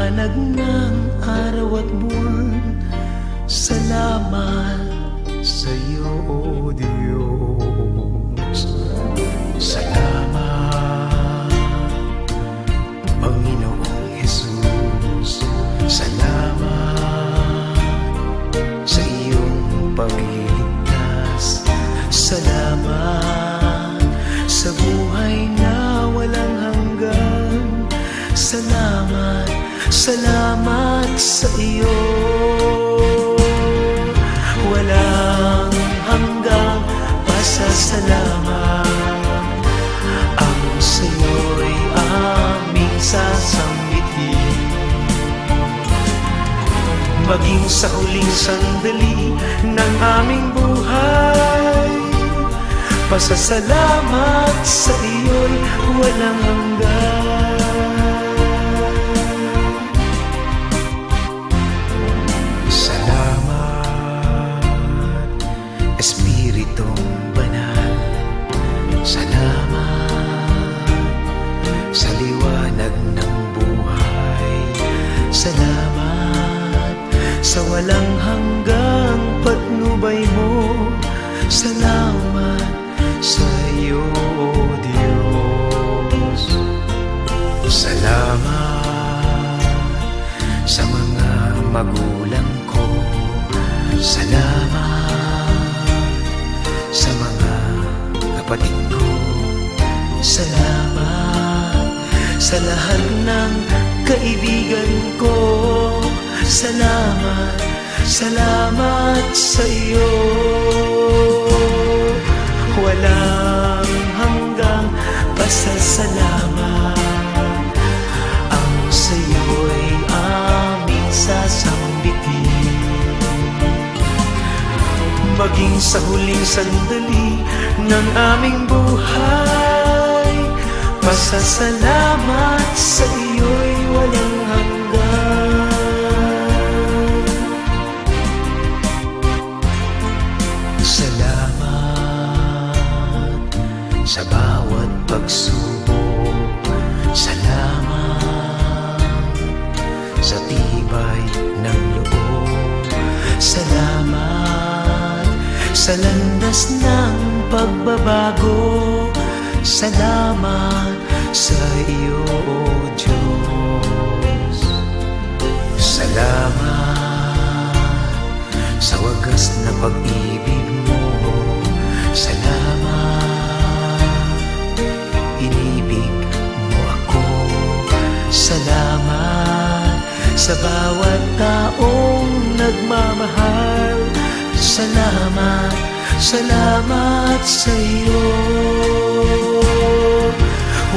liwanag ng araw at buwan. Salamat sa iyo, O Diyos. Salamat, Panginoong Jesus. Salamat sa iyong pagliligtas. Salamat sa buhay na walang hanggan. Salamat, salamat sa iyo. Walang hanggang pasasalamat ang sa'yo'y aming sasambitin. Maging sa huling sandali ng aming buhay, pasasalamat sa iyo'y walang hanggan. Espiritong banal, salamat sa liwanag ng buhay. Salamat sa walang hanggang patnubay mo. Salamat sa iyo, O Diyos. Salamat sa mga magulang ko. Salamat sa mga kapatid ko. Salamat sa lahat ng kaibigan ko. Salamat, salamat sa iyo. Walang hanggang pasasalamat ang sa iyo'y aming sasambitin. Maging sa huling sandali ng aming buhay, pasasalamat sa iyo'y walang hanggan. Salamat sa bawat pagsubok. Salamat sa tibay ng loob. Salamat sa landas ng pagbabago. Salamat sa iyo, O Diyos. Salamat sa wagas na pag-ibig mo. Salamat, inibig mo ako. Salamat sa bawat taong nagmamahal. Salamat, salamat sa iyo.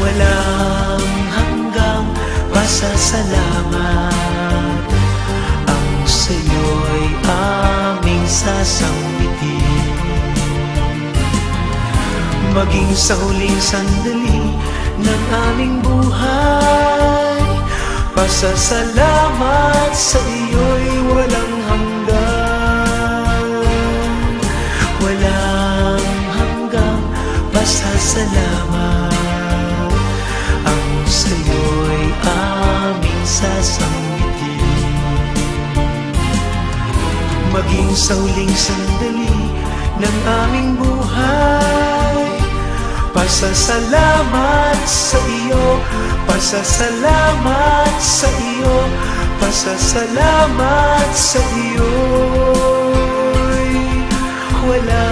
Walang hanggang pasasalamat ang sa iyo'y aming sasambitin. Maging sa huling sandali ng aming buhay, pasasalamat sa iyo'y walang hanggan. Walang hanggang pasasalamat ang sa'yo'y aming sasambitin. Maging sa huling sandali ng aming buhay, pasasalamat sa iyo, pasasalamat sa iyo, pasasalamat sa iyo'y wala